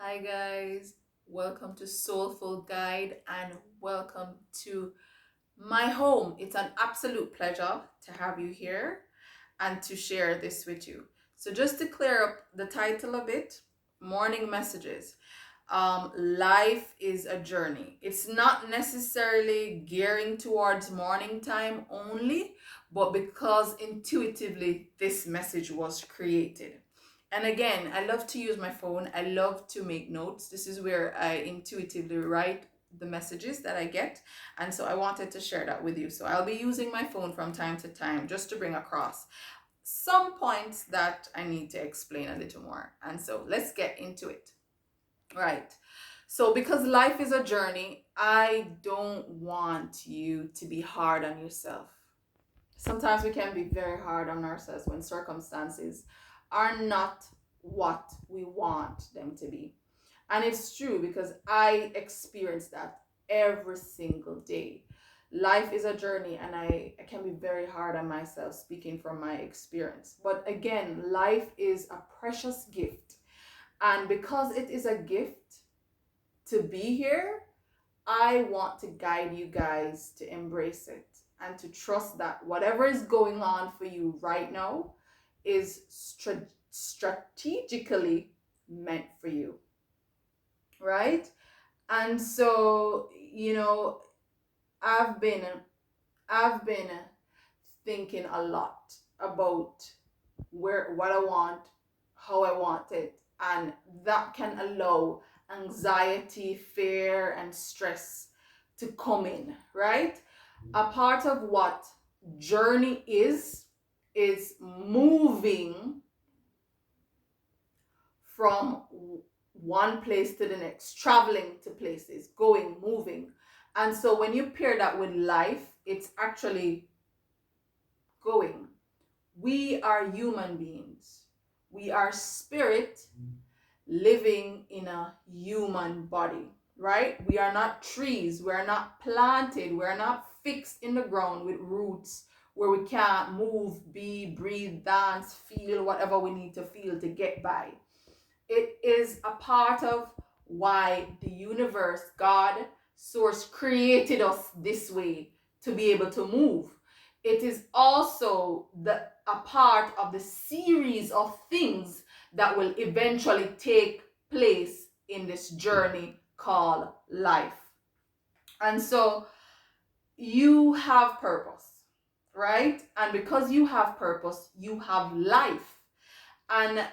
Hi, guys. Welcome to Soulful Guide and welcome to my home. It's an absolute pleasure to have you here and to share this with you. So, just to clear up the title a bit, Morning Messages. Life is a journey. It's not necessarily gearing towards morning time only, but because intuitively this message was created. And again, I love to use my phone. I love to make notes. This is where I intuitively write the messages that I get. And so I wanted to share that with you. So I'll be using my phone from time to time just to bring across some points that I need to explain a little more. And so let's get into it. Right. So, because life is a journey, I don't want you to be hard on yourself. Sometimes we can be very hard on ourselves when circumstances are not what we want them to be. And it's true because I experience that every single day. Life is a journey, and I can be very hard on myself speaking from my experience. But again, life is a precious gift. And because it is a gift to be here, I want to guide you guys to embrace it and to trust that whatever is going on for you right now is strategically meant for you, right? And so, I've been I've been thinking a lot about where what I want, how I want it, and that can allow anxiety, fear, and stress to come in, right? A part of what journey is moving from one place to the next, traveling to places, going, moving. And so when you pair that with life, it's actually going. We are human beings. We are spirit living in a human body, right? We are not trees. We are not planted. We are not fixed in the ground with roots where we can't move, be, breathe, dance, feel whatever we need to feel to get by. It is a part of why the universe, God, source created us this way to be able to move. It is also a part of the series of things that will eventually take place in this journey called life. And so you have purpose, right? And because you have purpose, you have life. And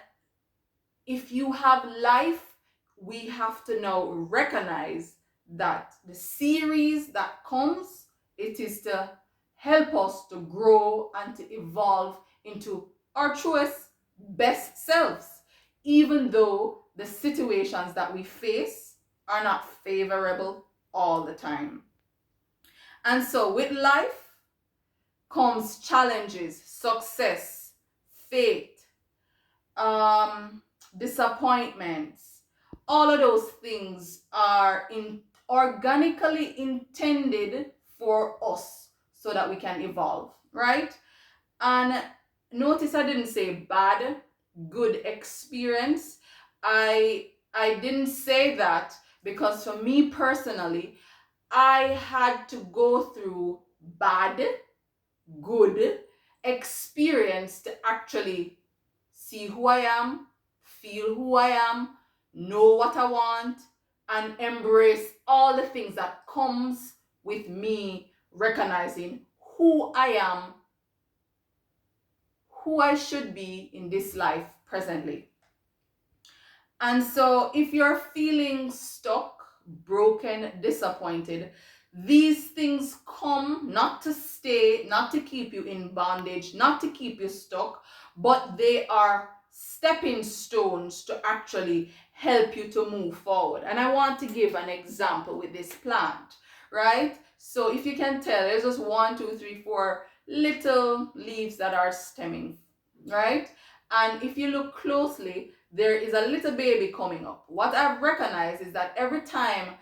if you have life, we have to now recognize that the series that comes, it is to help us to grow and to evolve into our truest, best selves, even though the situations that we face are not favorable all the time. And so with life comes challenges, success, faith, disappointments. All of those things are organically intended for us so that we can evolve, right? And notice I didn't say bad, good experience. I didn't say that because for me personally, I had to go through bad, good experience to actually see who I am, feel who I am, know what I want, and embrace all the things that comes with me recognizing who I am, who I should be in this life presently. And so if you're feeling stuck, broken, disappointed, these things come not to stay, not to keep you in bondage, not to keep you stuck, but they are stepping stones to actually help you to move forward. And I want to give an example with this plant, right? So if you can tell, there's just 1, 2, 3, 4 little leaves that are stemming, right? And if you look closely, there is a little baby coming up. What I've recognized is that every time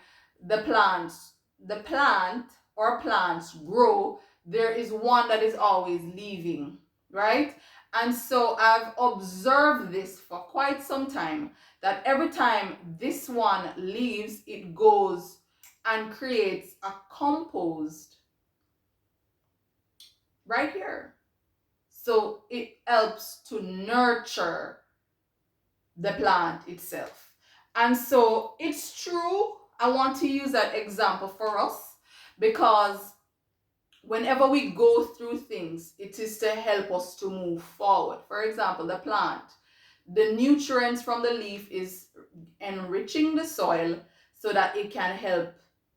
the plant or plants grow, there is one that is always leaving, right? And so I've observed this for quite some time, that every time this one leaves, it goes and creates a compost right here. So it helps to nurture the plant itself. And so it's true. I want to use that example for us because whenever we go through things, it is to help us to move forward. For example, the plant, the nutrients from the leaf is enriching the soil so that it can help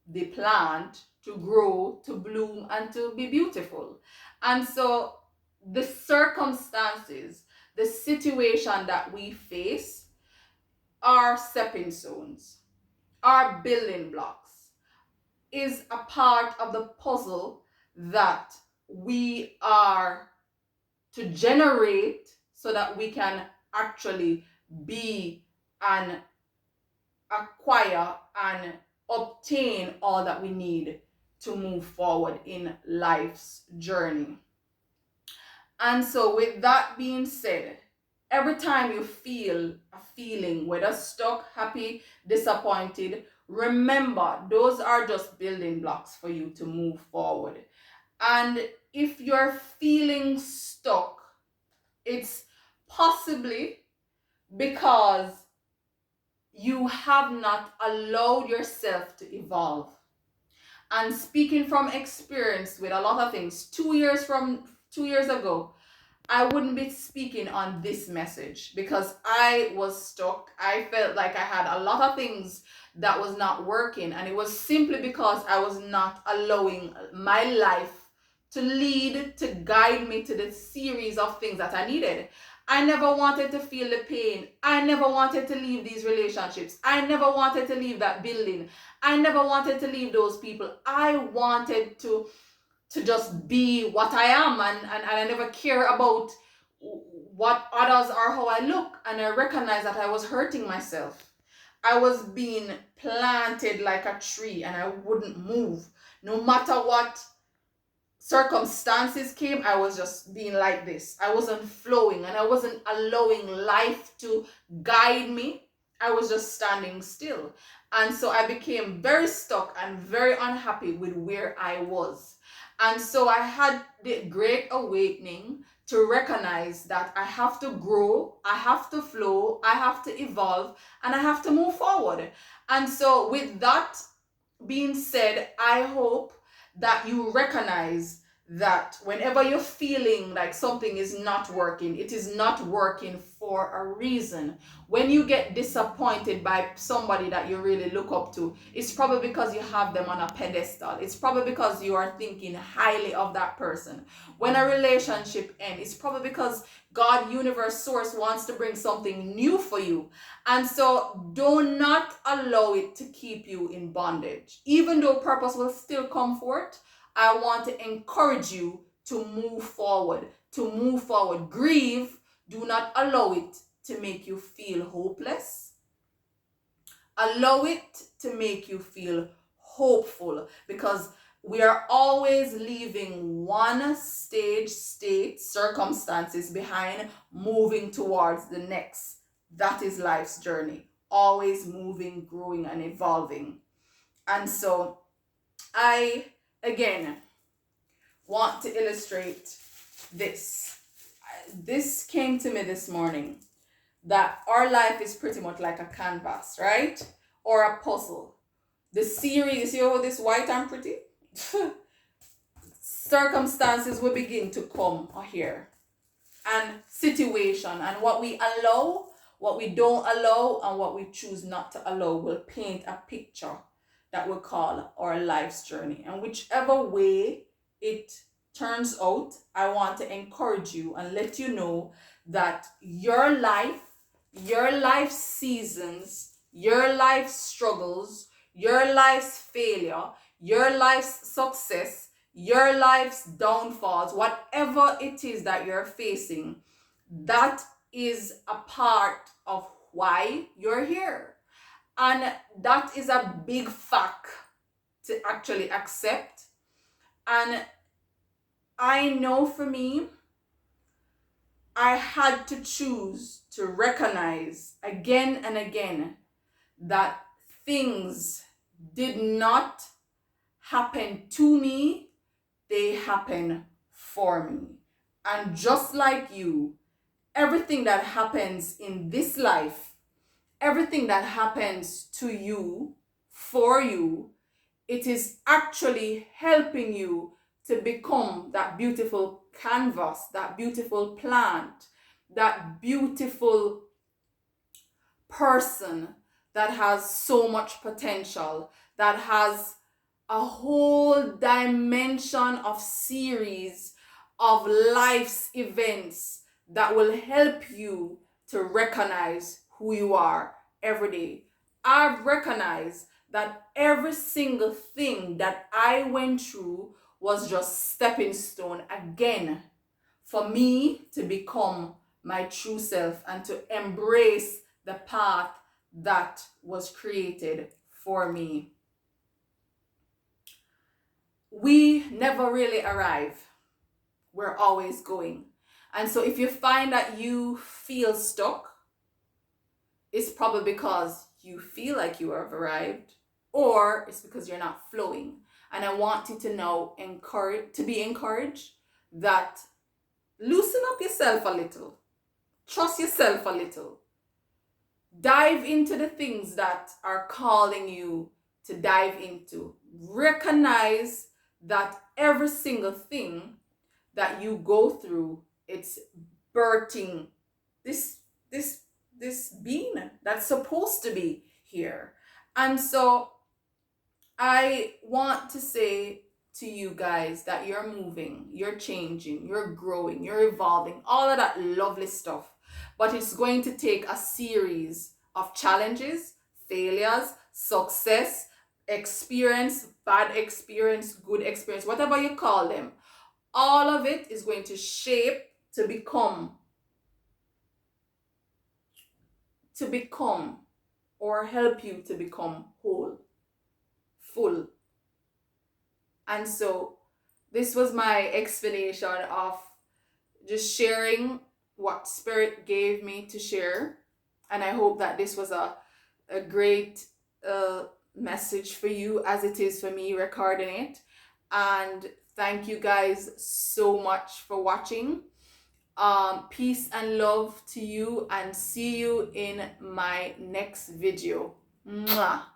the plant to grow, to bloom, and to be beautiful. And so the circumstances, the situation that we face are stepping stones, are building blocks, is a part of the puzzle that we are to generate so that we can actually be and acquire and obtain all that we need to move forward in life's journey. And so, with that being said, every time you feel a feeling, whether stuck, happy, disappointed, remember those are just building blocks for you to move forward. And if you're feeling stuck, it's possibly because you have not allowed yourself to evolve. And speaking from experience with a lot of things, 2 years ago, I wouldn't be speaking on this message because I was stuck. I felt like I had a lot of things that was not working, and it was simply because I was not allowing my life to lead, to guide me to the series of things that I needed. I never wanted to feel the pain. I never wanted to leave these relationships. I never wanted to leave that building. I never wanted to leave those people. I wanted to just be what I am, and I never care about what others are, how I look. And I recognized that I was hurting myself. I was being planted like a tree and I wouldn't move. No matter what circumstances came, I was just being like this. I wasn't flowing and I wasn't allowing life to guide me. I was just standing still. And so I became very stuck and very unhappy with where I was. And so I had the great awakening to recognize that I have to grow, I have to flow, I have to evolve, and I have to move forward. And so, with that being said, I hope that you recognize that whenever you're feeling like something is not working, it is not working for a reason. When you get disappointed by somebody that you really look up to, it's probably because you have them on a pedestal. It's probably because you are thinking highly of that person. When a relationship ends, it's probably because God, universe, source wants to bring something new for you. And so do not allow it to keep you in bondage. Even though purpose will still come forth, I want to encourage you to move forward, Grieve. Do not allow it to make you feel hopeless. Allow it to make you feel hopeful, because we are always leaving one state, circumstances behind, moving towards the next. That is life's journey. Always moving, growing, and evolving. And so I, again, want to illustrate this. This came to me this morning, that our life is pretty much like a canvas, right? Or a puzzle. The series, you see how this white and pretty? Circumstances will begin to come here. And situation, and what we allow, what we don't allow, and what we choose not to allow will paint a picture that we call our life's journey. And whichever way it turns out, I want to encourage you and let you know that your life seasons, your life struggles, your life's failure, your life's success, your life's downfalls, whatever it is that you're facing, that is a part of why you're here. And that is a big fact to actually accept. And I know for me, I had to choose to recognize again and again that things did not happen to me, they happen for me. And just like you, everything that happens in this life, everything that happens to you, for you, it is actually helping you to become that beautiful canvas, that beautiful plant, that beautiful person that has so much potential, that has a whole dimension of series of life's events that will help you to recognize who you are every day. I've recognized that every single thing that I went through was just stepping stone again for me to become my true self and to embrace the path that was created for me. We never really arrive. We're always going. And so if you find that you feel stuck, it's probably because you feel like you have arrived, or it's because you're not flowing. And I want you to know, be encouraged that loosen up yourself a little. Trust yourself a little. Dive into the things that are calling you to dive into. Recognize that every single thing that you go through, it's birthing this being that's supposed to be here. And so I want to say to you guys that you're moving, you're changing, you're growing, you're evolving, all of that lovely stuff. But it's going to take a series of challenges, failures, success, experience, bad experience, good experience, whatever you call them. All of it is going to shape to become or help you to become whole, full. And so this was my explanation of just sharing what Spirit gave me to share. And I hope that this was a great message for you, as it is for me recording it. And thank you guys so much for watching. Peace and love to you, and see you in my next video. Mwah.